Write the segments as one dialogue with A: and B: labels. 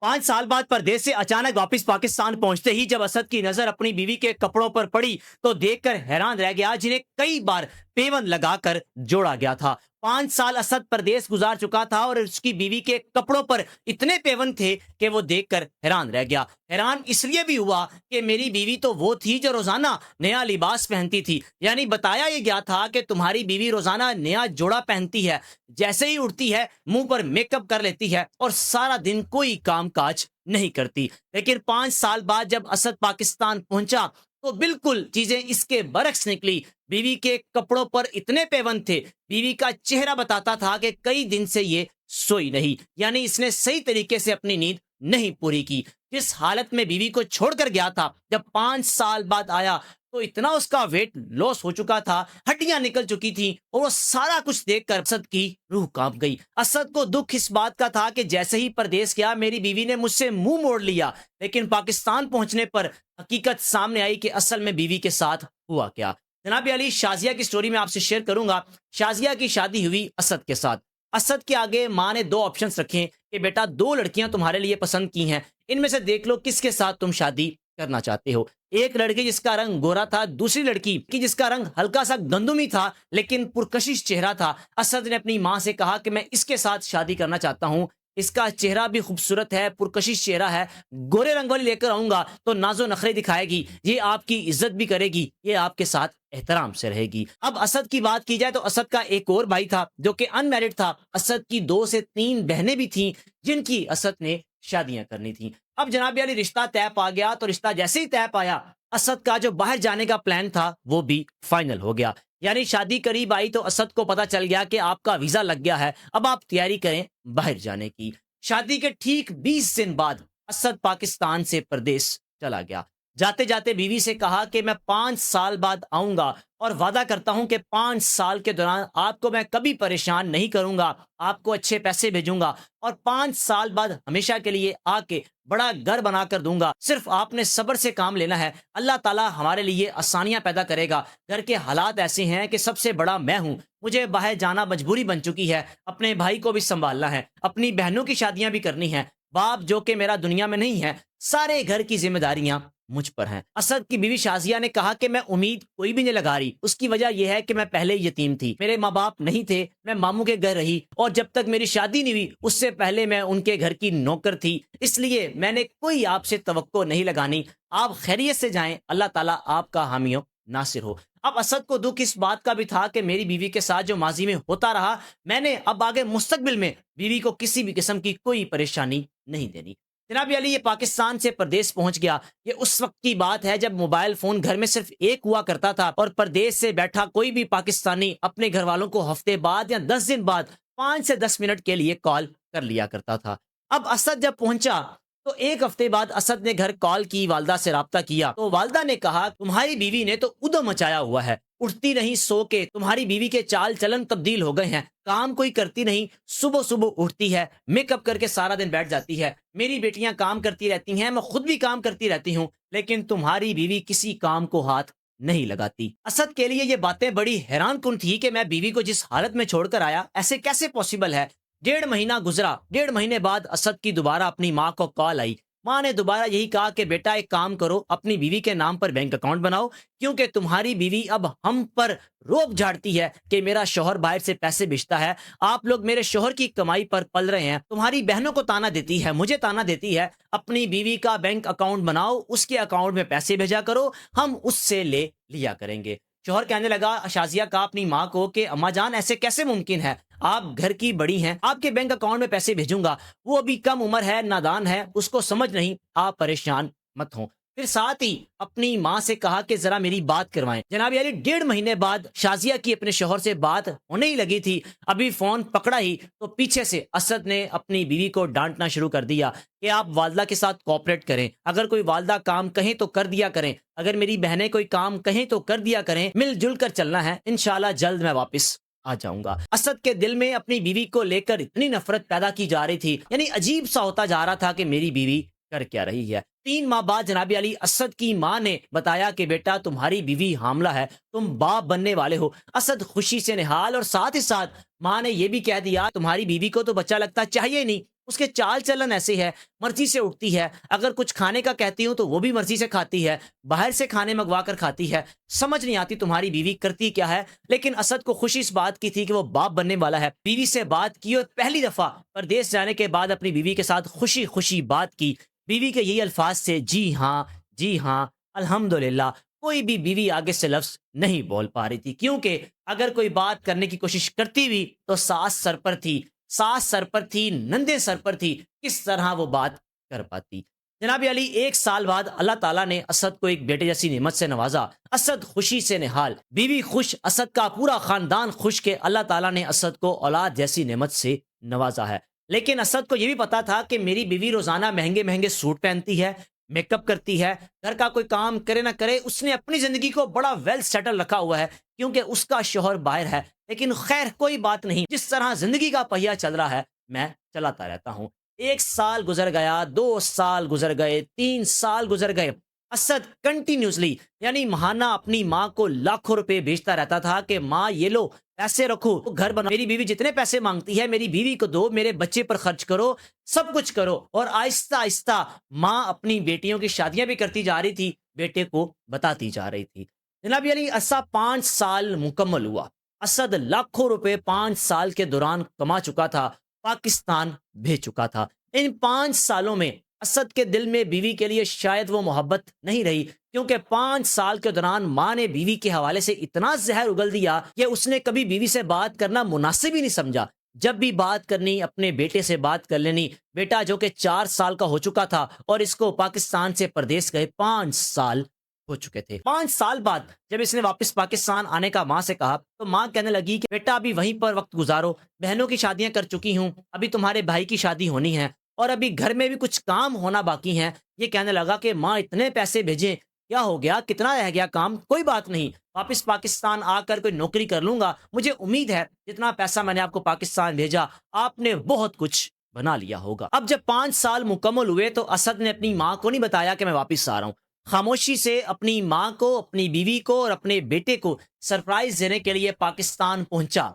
A: 5 سال بعد پردیس سے اچانک واپس پاکستان پہنچتے ہی جب اسد کی نظر اپنی بیوی کے کپڑوں پر پڑی تو دیکھ کر حیران رہ گیا، جنہیں کئی بار پیوند لگا کر جوڑا گیا تھا۔ 5 سال اسد پردیس گزار چکا تھا اور اس کی بیوی کے کپڑوں پر اتنے پیوند تھے کہ وہ دیکھ کر حیران رہ گیا۔ حیران اس لیے بھی ہوا کہ میری بیوی تو وہ تھی جو روزانہ نیا لباس پہنتی تھی، یعنی بتایا یہ گیا تھا کہ تمہاری بیوی روزانہ نیا جوڑا پہنتی ہے، جیسے ہی اٹھتی ہے منہ پر میک اپ کر لیتی ہے اور سارا دن کوئی کام کاج نہیں کرتی۔ لیکن 5 سال بعد جب اسد پاکستان پہنچا تو بالکل چیزیں اس کے برعکس نکلی۔ بیوی کے کپڑوں پر اتنے پیوند تھے، بیوی کا چہرہ بتاتا تھا کہ کئی دن سے یہ سوئی نہیں، یعنی اس نے صحیح طریقے سے اپنی نیند نہیں پوری کی۔ جس حالت میں بیوی کو چھوڑ کر گیا تھا، جب 5 سال بعد آیا تو اتنا اس کا ویٹ لاس ہو چکا تھا، ہڈیاں نکل چکی تھیں، اور وہ سارا کچھ دیکھ کر اسد کی روح کانپ گئی۔ اسد کو دکھ اس بات کا تھا کہ جیسے ہی پردیس گیا میری بیوی نے مجھ سے منہ موڑ لیا، لیکن پاکستان پہنچنے پر حقیقت سامنے آئی کہ اصل میں بیوی کے ساتھ ہوا کیا۔ جناب علی، شازیہ کی سٹوری میں آپ سے شیئر کروں گا۔ شازیہ کی شادی ہوئی اسد کے ساتھ۔ اسد کے آگے ماں نے 2 آپشنز رکھے کہ بیٹا 2 لڑکیاں تمہارے لیے پسند کی ہیں، ان میں سے دیکھ لو کس کے ساتھ تم شادی کرنا چاہتے ہو۔ ایک لڑکی جس کا رنگ گورا تھا، دوسری لڑکی جس کا رنگ ہلکا سا گندمی تھا لیکن پرکشش چہرہ تھا۔ اسد نے اپنی ماں سے کہا کہ میں اس کے ساتھ شادی کرنا چاہتا ہوں، اس کا چہرہ بھی خوبصورت ہے، پرکشش چہرہ ہے، گورے رنگ والی لے کر آؤں گا تو ناز و نخرے دکھائے گی، یہ آپ کی عزت بھی کرے گی، یہ آپ کے ساتھ احترام سے رہے گی۔ اب اسد کی بات کی جائے تو اسد کا ایک اور بھائی تھا جو کہ ان میرڈ تھا۔ اسد کی 2 سے 3 بہنیں بھی تھیں جن کی اسد نے شادیاں کرنی تھیں۔ اب جناب علی رشتہ طے پا گیا، تو رشتہ جیسے ہی طے پایا اسد کا جو باہر جانے کا پلان تھا وہ بھی فائنل ہو گیا۔ یعنی شادی قریب آئی تو اسد کو پتا چل گیا کہ آپ کا ویزا لگ گیا ہے، اب آپ تیاری کریں باہر جانے کی۔ شادی کے ٹھیک 20 دن بعد اسد پاکستان سے پردیس چلا گیا۔ جاتے جاتے بیوی سے کہا کہ میں 5 سال بعد آؤں گا اور وعدہ کرتا ہوں کہ 5 سال کے دوران آپ کو میں کبھی پریشان نہیں کروں گا، آپ کو اچھے پیسے بھیجوں گا اور 5 سال بعد ہمیشہ کے لیے آ کے بڑا گھر بنا کر دوں گا، صرف آپ نے صبر سے کام لینا ہے، اللہ تعالیٰ ہمارے لیے آسانیاں پیدا کرے گا۔ گھر کے حالات ایسے ہیں کہ سب سے بڑا میں ہوں، مجھے باہر جانا مجبوری بن چکی ہے، اپنے بھائی کو بھی سنبھالنا ہے، اپنی بہنوں کی شادیاں بھی کرنی ہیں، باپ جو کہ میرا دنیا میں نہیں ہے، سارے گھر کی ذمہ داریاں مجھ پر ہیں۔ اسد کی بیوی شازیہ نے کہا کہ میں امید کوئی بھی نہیں لگا رہی، اس کی وجہ یہ ہے کہ میں پہلے یتیم تھی، میرے ماں باپ نہیں تھے، میں ماموں کے گھر رہی، اور جب تک میری شادی نہیں ہوئی اس سے پہلے میں ان کے گھر کی نوکر تھی، اس لیے میں نے کوئی آپ سے توقع نہیں لگانی، آپ خیریت سے جائیں، اللہ تعالیٰ آپ کا حامی و ناصر ہو۔ اب اسد کو دکھ اس بات کا بھی تھا کہ میری بیوی کے ساتھ جو ماضی میں ہوتا رہا، میں نے اب آگے مستقبل میں بیوی کو کسی بھی قسم کی کوئی پریشانی نہیں دینی۔ جناب علی، یہ پاکستان سے پردیس پہنچ گیا۔ یہ اس وقت کی بات ہے جب موبائل فون گھر میں صرف ایک ہوا کرتا تھا اور پردیس سے بیٹھا کوئی بھی پاکستانی اپنے گھر والوں کو ہفتے بعد یا 10 دن بعد 5 سے 10 منٹ کے لیے کال کر لیا کرتا تھا۔ اب اسد جب پہنچا تو 1 ہفتے بعد اسد نے گھر کال کی، والدہ سے رابطہ کیا تو والدہ نے کہا تمہاری بیوی نے تو ادھم مچایا ہوا ہے، اٹھتی نہیں سو کے، تمہاری بیوی کے چال چلن تبدیل ہو گئے ہیں، کام کوئی کرتی نہیں، صبح صبح اٹھتی ہے، میک اپ کر کے سارا دن بیٹھ جاتی ہے، میری بیٹیاں کام کرتی رہتی ہیں، میں خود بھی کام کرتی رہتی ہوں، لیکن تمہاری بیوی کسی کام کو ہاتھ نہیں لگاتی۔ اسد کے لیے یہ باتیں بڑی حیران کن تھی کہ میں بیوی کو جس حالت میں چھوڑ کر آیا ایسے کیسے پاسبل ہے۔ 1.5 مہینہ گزرا، 1.5 مہینے بعد اسد کی دوبارہ اپنی ماں کو کال آئی۔ ماں نے دوبارہ یہی کہا کہ بیٹا ایک کام کرو، اپنی بیوی کے نام پر بینک اکاؤنٹ بناؤ، کیونکہ تمہاری بیوی اب ہم پر روب جھاڑتی ہے کہ میرا شوہر باہر سے پیسے بھیجتا ہے، آپ لوگ میرے شوہر کی کمائی پر پل رہے ہیں، تمہاری بہنوں کو تانا دیتی ہے، مجھے تانا دیتی ہے، اپنی بیوی کا بینک اکاؤنٹ بناؤ، اس کے اکاؤنٹ میں پیسے بھیجا کرو، ہم اس سے لے لیا کریں گے۔ شوہر کہنے لگا، شازیہ کا اپنی ماں کو کہ اماں جان ایسے کیسے ممکن ہے، آپ گھر کی بڑی ہیں، آپ کے بینک اکاؤنٹ میں پیسے بھیجوں گا، وہ ابھی کم عمر ہے، نادان ہے، اس کو سمجھ نہیں، آپ پریشان مت ہوں۔ پھر ساتھ ہی اپنی ماں سے کہا کہ ذرا میری بات کروائیں۔ جناب علی، 1.5 مہینے بعد شازیہ کی اپنے شوہر سے بات ہونے ہی لگی تھی، ابھی فون پکڑا ہی تو پیچھے سے اسد نے اپنی بیوی کو ڈانٹنا شروع کر دیا کہ آپ والدہ کے ساتھ کوآپریٹ کریں، اگر کوئی والدہ کام کہیں تو کر دیا کریں، اگر میری بہنیں کوئی کام کہیں تو کر دیا کریں، مل جل کر چلنا ہے، انشاءاللہ جلد میں واپس آ جاؤں گا۔ اسد کے دل میں اپنی بیوی کو لے کر اتنی نفرت پیدا کی جا رہی تھی، یعنی عجیب سا ہوتا جا رہا تھا کہ میری بیوی کر کیا رہی ہے۔ 3 ماہ بعد جناب علی اسد کی ماں نے بتایا کہ بیٹا تمہاری بیوی حاملہ ہے، تم باپ بننے والے ہو۔ اسد خوشی سے نہال، اور ساتھ ہی ساتھ ماں نے یہ بھی کہہ دیا تمہاری بیوی کو تو بچہ لگتا چاہیے نہیں، اس کے چال چلن ایسے ہے، مرضی سے اٹھتی ہے، اگر کچھ کھانے کا کہتی ہوں تو وہ بھی مرضی سے کھاتی ہے، باہر سے کھانے منگوا کر کھاتی ہے۔ سمجھ نہیں آتی تمہاری بیوی کرتی کیا ہے، لیکن اسد کو خوشی اس بات کی تھی کہ وہ باپ بننے والا ہے۔ بیوی سے بات کی اور پہلی دفعہ پردیس جانے کے بعد اپنی بیوی کے ساتھ خوشی خوشی بات کی۔ بیوی کے یہی الفاظ سے، جی ہاں، الحمدللہ۔ کوئی بھی بیوی آگے سے لفظ نہیں بول پا رہی تھی، کیونکہ اگر کوئی بات کرنے کی کوشش کرتی بھی تو ساس سر پر تھی، نندے سر پر تھی، کس طرح وہ بات کر پاتی۔ جناب علی، 1 سال بعد اللہ تعالیٰ نے اسد کو ایک بیٹے جیسی نعمت سے نوازا۔ اسد خوشی سے نہال، بیوی خوش، اسد کا پورا خاندان خوش کہ اللہ تعالیٰ نے اسد کو اولاد جیسی نعمت سے نوازا ہے۔ لیکن اسد کو یہ بھی پتا تھا کہ میری بیوی روزانہ مہنگے مہنگے سوٹ پہنتی ہے، میک اپ کرتی ہے، گھر کا کوئی کام کرے نہ کرے، اس نے اپنی زندگی کو بڑا ویل سیٹل رکھا ہوا ہے کیونکہ اس کا شوہر باہر ہے۔ لیکن خیر کوئی بات نہیں، جس طرح زندگی کا پہیہ چل رہا ہے میں چلاتا رہتا ہوں۔ 1 سال گزر گیا، 2 سال گزر گئے، 3 سال گزر گئے۔ اسد کنٹینیوسلی یعنی ماہانہ اپنی ماں کو لاکھوں روپے بیچتا رہتا تھا کہ ماں یہ لو پیسے رکھو، گھر بناؤ، میری بیوی جتنے پیسے مانگتی ہے میری بیوی کو دو، میرے بچے پر خرچ کرو، سب کچھ کرو۔ اور آہستہ آہستہ ماں اپنی بیٹیوں کی شادیاں بھی کرتی جا رہی تھی، بیٹے کو بتاتی جا رہی تھی۔ جناب علی، ایسا 5 سال مکمل ہوا۔ اسد لاکھوں روپے 5 سال کے دوران کما چکا تھا، پاکستان بھیج چکا تھا۔ ان 5 سالوں میں اسد کے دل میں بیوی کے لیے شاید وہ محبت نہیں رہی، کیونکہ 5 سال کے دوران ماں نے بیوی کے حوالے سے اتنا زہر اگل دیا کہ اس نے کبھی بیوی سے بات کرنا مناسب ہی نہیں سمجھا۔ جب بھی بات کرنی اپنے بیٹے سے بات کر لینی، بیٹا جو کہ 4 سال کا ہو چکا تھا اور اس کو پاکستان سے پردیس گئے 5 سال ہو چکے تھے۔ 5 سال بعد جب اس نے واپس پاکستان آنے کا ماں سے کہا تو ماں کہنے لگی کہ بیٹا ابھی وہیں پر وقت گزارو، بہنوں کی شادیاں کر چکی ہوں، ابھی تمہارے بھائی کی شادی ہونی ہے اور ابھی گھر میں بھی کچھ کام ہونا باقی ہے۔ یہ کہنے لگا کہ ماں اتنے پیسے بھیجیں، کیا ہو گیا، کتنا رہ گیا کام، کوئی بات نہیں، واپس پاکستان آ کر کوئی نوکری کر لوں گا، مجھے امید ہے جتنا پیسہ میں نے آپ کو پاکستان بھیجا آپ نے بہت کچھ بنا لیا ہوگا۔ اب جب 5 سال مکمل ہوئے تو اسد نے اپنی ماں کو نہیں بتایا کہ میں واپس آ رہا ہوں۔ خاموشی سے اپنی ماں کو، اپنی بیوی کو اور اپنے بیٹے کو سرپرائز دینے کے لیے پاکستان پہنچا۔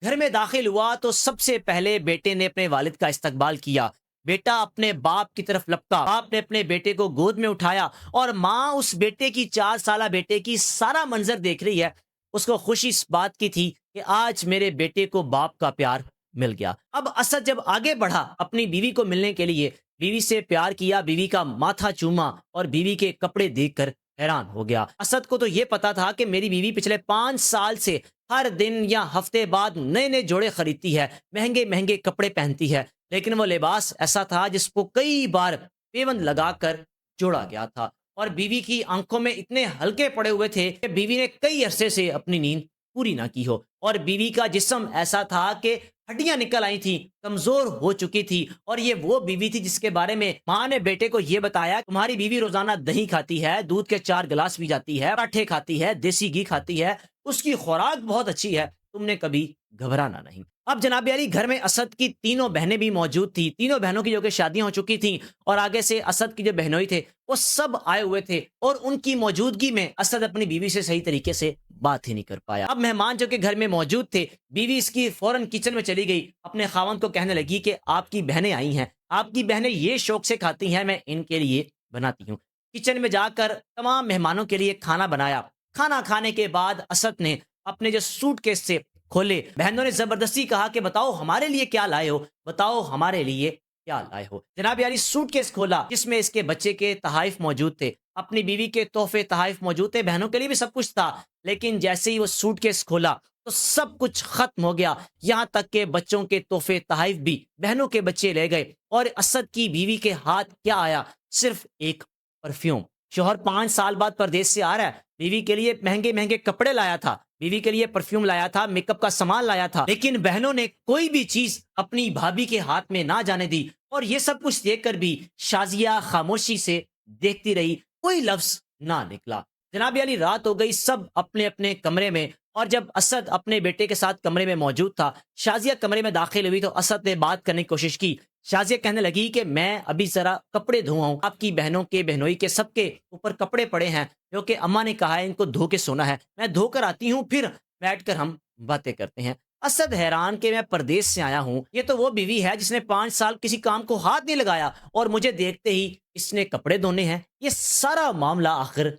A: گھر میں داخل ہوا تو سب سے پہلے بیٹے نے اپنے والد کا استقبال کیا۔ بیٹا اپنے باپ کی طرف لپکا، باپ نے اپنے بیٹے کو گود میں اٹھایا اور ماں اس بیٹے کی 4 سالہ بیٹے کی سارا منظر دیکھ رہی ہے۔ اس کو خوشی اس بات کی تھی کہ آج میرے بیٹے کو باپ کا پیار مل گیا۔ اب اسد جب آگے بڑھا اپنی بیوی کو ملنے کے لیے، بیوی سے پیار کیا، بیوی کا ماتھا چوما اور بیوی کے کپڑے دیکھ کر حیران ہو گیا۔ اسد کو تو یہ پتا تھا کہ میری بیوی پچھلے 5 سال سے ہر دن یا ہفتے بعد نئے نئے جوڑے خریدتی ہے، مہنگے مہنگے کپڑے پہنتی ہے، لیکن وہ لباس ایسا تھا جس کو کئی بار پیوند لگا کر جوڑا گیا تھا، اور بیوی کی آنکھوں میں اتنے ہلکے پڑے ہوئے تھے کہ بیوی نے کئی عرصے سے اپنی نیند پوری نہ کی ہو، اور بیوی کا جسم ایسا تھا کہ ہڈیاں نکل آئی تھیں، کمزور ہو چکی تھی، اور یہ وہ بیوی تھی جس کے بارے میں ماں نے بیٹے کو یہ بتایا، تمہاری بیوی روزانہ دہی کھاتی ہے، دودھ کے 4 گلاس پی جاتی ہے، پراٹھے کھاتی ہے، دیسی گھی کھاتی ہے، اس کی خوراک بہت اچھی ہے، تم نے کبھی گھبرانا نہیں۔ اب جناب علی، گھر میں اسد کی 3 بہنیں بھی موجود تھیں، 3 بہنوں کی جو کہ شادیاں ہو چکی تھیں، اور آگے سے اسد کی جو بہنوئی تھے وہ سب آئے ہوئے تھے، اور ان کی موجودگی میں اسد اپنی بیوی سے صحیح طریقے سے بات ہی نہیں کر پایا۔ اب مہمان جو کہ گھر میں موجود تھے، بیوی اس کی فوراً کچن میں چلی گئی، اپنے خاوند کو کہنے لگی کہ آپ کی بہنیں آئی ہیں، آپ کی بہنیں یہ شوق سے کھاتی ہیں، میں ان کے لیے بناتی ہوں۔ کچن میں جا کر تمام مہمانوں کے لیے کھانا بنایا۔ کھانا کھانے کے بعد اسد نے اپنے جو سوٹ کیس سے کھولے، بہنوں نے زبردستی کہا کہ بتاؤ ہمارے لیے کیا لائے ہو، بتاؤ ہمارے لیے کیا لائے ہو۔ جناب یاری سوٹ کیس کھولا جس میں اس کے بچے کے تحائف موجود تھے، اپنی بیوی کے تحفے تحائف موجود تھے، بہنوں کے لیے بھی سب کچھ تھا، لیکن جیسے ہی وہ سوٹ کیس کھولا تو سب کچھ ختم ہو گیا، یہاں تک کہ بچوں کے تحفے تحائف بھی بہنوں کے بچے لے گئے، اور اسد کی بیوی کے ہاتھ کیا آیا؟ صرف ایک پرفیوم۔ شوہر 5 سال بعد پردیس سے آ رہا ہے، بیوی کے لیے مہنگے مہنگے کپڑے لایا تھا، بیوی کے لیے پرفیوم لایا تھا، میک اپ کا سامان لایا تھا، لیکن بہنوں نے کوئی بھی چیز اپنی بھابھی کے ہاتھ میں نہ جانے دی، اور یہ سب کچھ دیکھ کر بھی شازیہ خاموشی سے دیکھتی رہی، کوئی لفظ نہ نکلا۔ جناب علی رات ہو گئی، سب اپنے اپنے کمرے میں، اور جب اسد اپنے بیٹے کے ساتھ کمرے میں موجود تھا، شازیہ کمرے میں داخل ہوئی تو اسد نے بات کرنے کی کوشش کی۔ شازیہ کہنے لگی کہ میں ابھی ذرا کپڑے دھوؤں، آپ کی بہنوں کے بہنوئی کے سب کے اوپر کپڑے پڑے ہیں جو کہ اماں نے کہا ہے ان کو دھو کے سونا ہے، میں دھو کر آتی ہوں، پھر بیٹھ کر ہم باتیں کرتے ہیں۔ اسد حیران کہ میں پردیس سے آیا ہوں، یہ تو وہ بیوی ہے جس نے 5 سال کسی کام کو ہاتھ نہیں لگایا اور مجھے دیکھتے ہی اس نے کپڑے دھونے ہیں، یہ سارا معاملہ آخر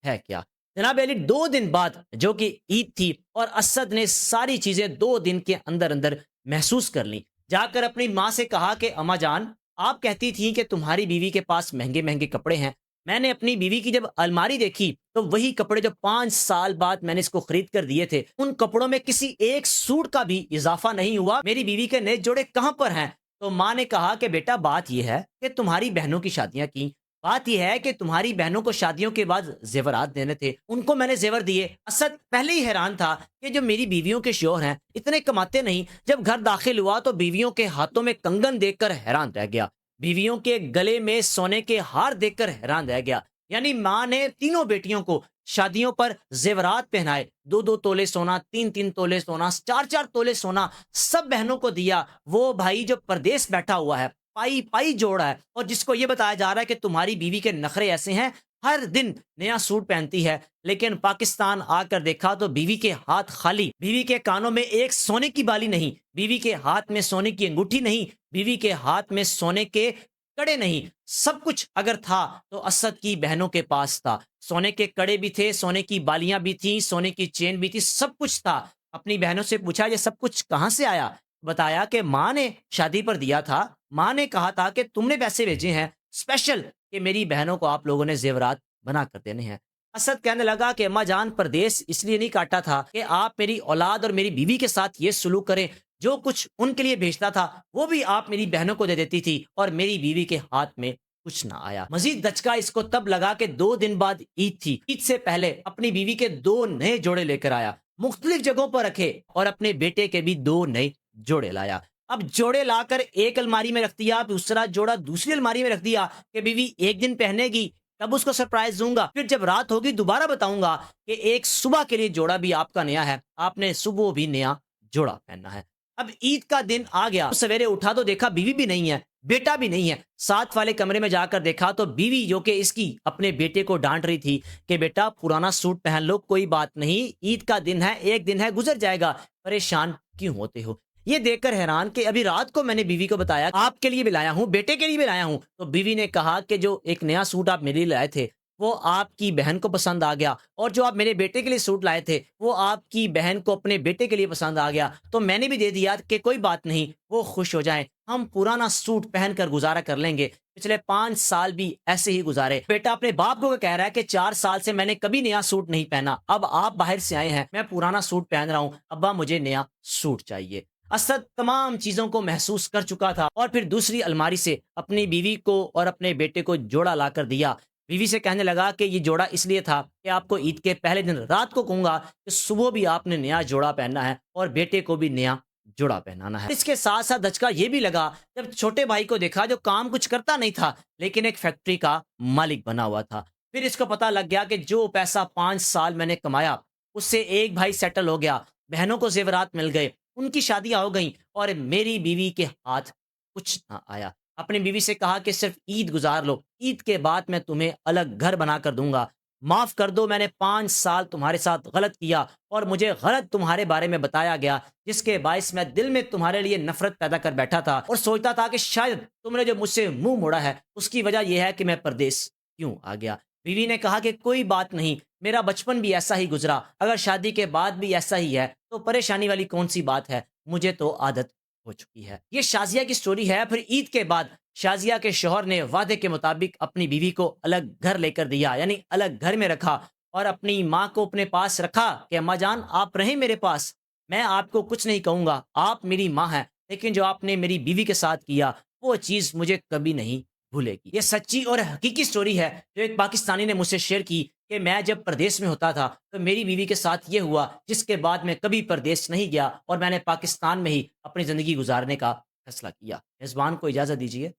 A: ہے کیا؟ جناب علی 2 دن بعد جو کہ عید تھی اور اسد نے ساری چیزیں 2 دن کے اندر اندر محسوس کر لی، جا کر اپنی ماں سے کہا کہ اما جان، آپ کہتی تھیں کہ تمہاری بیوی کے پاس مہنگے مہنگے کپڑے ہیں، میں نے اپنی بیوی کی جب الماری دیکھی تو وہی کپڑے جو 5 سال بعد میں نے اس کو خرید کر دیے تھے، ان کپڑوں میں کسی ایک سوٹ کا بھی اضافہ نہیں ہوا، میری بیوی کے نئے جوڑے کہاں پر ہیں؟ تو ماں نے کہا کہ بیٹا بات یہ ہے کہ تمہاری بہنوں کی شادیاں کی، بات یہ ہے کہ تمہاری بہنوں کو شادیوں کے بعد زیورات دینے تھے، ان کو میں نے زیور دیے۔ اسد پہلے ہی حیران تھا کہ جو میری بیویوں کے شوہر ہیں اتنے کماتے نہیں، جب گھر داخل ہوا تو بیویوں کے ہاتھوں میں کنگن دیکھ کر حیران رہ گیا، بیویوں کے گلے میں سونے کے ہار دیکھ کر حیران رہ گیا۔ یعنی ماں نے تینوں بیٹیوں کو شادیوں پر زیورات پہنائے، 2 تولے سونا، 3 تولے سونا، 4 تولے سونا، سب بہنوں کو دیا۔ وہ بھائی جو پردیس بیٹھا ہوا ہے، پائی پائی جوڑا ہے، اور جس کو یہ بتایا جا رہا ہے کہ تمہاری بیوی کے نخرے ایسے ہیں، ہر دن نیا سوٹ پہنتی ہے، لیکن پاکستان آ کر دیکھا تو بیوی کے ہاتھ خالی، بیوی کے کانوں میں ایک سونے کی بالی نہیں، بیوی کے ہاتھ میں سونے کی انگوٹھی نہیں، بیوی کے ہاتھ میں سونے کے کڑے نہیں۔ سب کچھ اگر تھا تو اسد کی بہنوں کے پاس تھا، سونے کے کڑے بھی تھے، سونے کی بالیاں بھی تھیں، سونے کی چین بھی تھی، سب کچھ تھا۔ اپنی بہنوں سے پوچھا یہ سب کچھ کہاں سے آیا؟ بتایا کہ ماں نے شادی پر دیا تھا، ماں نے کہا تھا کہ تم نے پیسے بھیجے ہیں اسپیشل کہ میری بہنوں کو آپ لوگوں نے زیورات بنا کر دینے ہیں۔ اسد کہنے لگا کہ اماں جان، پردیس اس لیے نہیں کاٹا تھا کہ آپ میری اولاد اور میری بیوی کے ساتھ یہ سلوک کریں، جو کچھ ان کے لیے بھیجتا تھا وہ بھی آپ میری بہنوں کو دے دیتی تھی اور میری بیوی کے ہاتھ میں کچھ نہ آیا۔ مزید دھچکا اس کو تب لگا کہ 2 دن بعد عید تھی، عید سے پہلے اپنی بیوی کے 2 نئے جوڑے لے کر آیا، مختلف جگہوں پر رکھے، اور اپنے بیٹے کے بھی 2 نئے جوڑے لایا۔ اب جوڑے لا کر ایک الماری میں رکھ دیا، دوسرا جوڑا دوسری الماری میں رکھ دیا کہ بیوی ایک دن پہنے گی تب اس کو سرپرائز دوں گا، پھر جب رات ہوگی دوبارہ بتاؤں گا کہ ایک صبح کے لیے جوڑا بھی آپ کا نیا ہے، آپ نے صبح بھی نیا جوڑا پہننا ہے۔ اب عید کا دن آ گیا، سویرے اٹھا تو دیکھا بیوی بھی نہیں ہے، بیٹا بھی نہیں ہے، ساتھ والے کمرے میں جا کر دیکھا تو بیوی جو کہ اس کی اپنے بیٹے کو ڈانٹ رہی تھی کہ بیٹا پرانا سوٹ پہن لو، کوئی بات نہیں، عید کا دن ہے، ایک دن ہے گزر جائے گا، پریشان کیوں ہوتے ہو؟ یہ دیکھ کر حیران کہ ابھی رات کو میں نے بیوی کو بتایا آپ کے لیے بھی لایا ہوں، بیٹے کے لیے بھی لایا ہوں، تو بیوی نے کہا کہ جو ایک نیا سوٹ آپ میرے لیے لائے تھے وہ آپ کی بہن کو پسند آ گیا، اور جو آپ میرے بیٹے کے لیے سوٹ لائے تھے وہ آپ کی بہن کو اپنے بیٹے کے لیے پسند آ گیا، تو میں نے بھی دے دیا کہ کوئی بات نہیں، وہ خوش ہو جائیں، ہم پرانا سوٹ پہن کر گزارا کر لیں گے۔ پچھلے 5 سال بھی ایسے ہی گزارے۔ بیٹا اپنے باپ کو کہہ رہا ہے کہ 4 سال سے میں نے کبھی نیا سوٹ نہیں پہنا، اب آپ باہر سے آئے ہیں، میں پرانا سوٹ پہن رہا ہوں، ابا مجھے نیا سوٹ چاہیے۔ اسد تمام چیزوں کو محسوس کر چکا تھا اور پھر دوسری الماری سے اپنی بیوی کو اور اپنے بیٹے کو جوڑا لا کر دیا۔ بیوی سے کہنے لگا کہ یہ جوڑا اس لیے تھا کہ آپ کو عید کے پہلے دن رات کو کہوں گا کہ صبح بھی آپ نے نیا جوڑا پہننا ہے اور بیٹے کو بھی نیا جوڑا پہنانا ہے۔ اس کے ساتھ ساتھ دھچکا یہ بھی لگا جب چھوٹے بھائی کو دیکھا جو کام کچھ کرتا نہیں تھا لیکن ایک فیکٹری کا مالک بنا ہوا تھا۔ پھر اس کو پتا لگ گیا کہ جو پیسہ 5 سال میں نے کمایا اس سے ایک بھائی سیٹل ہو گیا، بہنوں کو زیورات مل گئے، ان کی شادیاں ہو گئیں، اور میری بیوی کے ہاتھ کچھ نہ آیا۔ اپنی بیوی سے کہا کہ صرف عید گزار لو، عید کے بعد میں تمہیں الگ گھر بنا کر دوں گا، معاف کر دو، میں نے 5 سال تمہارے ساتھ غلط کیا اور مجھے غلط تمہارے بارے میں بتایا گیا، جس کے باعث میں دل میں تمہارے لیے نفرت پیدا کر بیٹھا تھا اور سوچتا تھا کہ شاید تم نے جو مجھ سے منہ موڑا ہے اس کی وجہ یہ ہے کہ میں پردیس کیوں آ گیا۔ بیوی نے کہا کہ کوئی بات نہیں، میرا بچپن بھی ایسا ہی گزرا، اگر شادی کے بعد بھی ایسا ہی ہے تو پریشانی والی کون سی بات ہے، مجھے تو عادت ہو چکی ہے۔ یہ شازیہ کی سٹوری ہے۔ پھر عید کے بعد شازیہ کے شوہر نے وعدے کے مطابق اپنی بیوی کو الگ گھر لے کر دیا، یعنی الگ گھر میں رکھا، اور اپنی ماں کو اپنے پاس رکھا کہ اماں جان آپ رہیں میرے پاس، میں آپ کو کچھ نہیں کہوں گا، آپ میری ماں ہیں، لیکن جو آپ نے میری بیوی کے ساتھ کیا وہ چیز مجھے کبھی نہیں بھولے گی۔ یہ سچی اور حقیقی سٹوری ہے جو ایک پاکستانی نے مجھ سے شیئر کی کہ میں جب پردیس میں ہوتا تھا تو میری بیوی کے ساتھ یہ ہوا، جس کے بعد میں کبھی پردیس نہیں گیا اور میں نے پاکستان میں ہی اپنی زندگی گزارنے کا فیصلہ کیا۔ میزبان کو اجازت دیجیے۔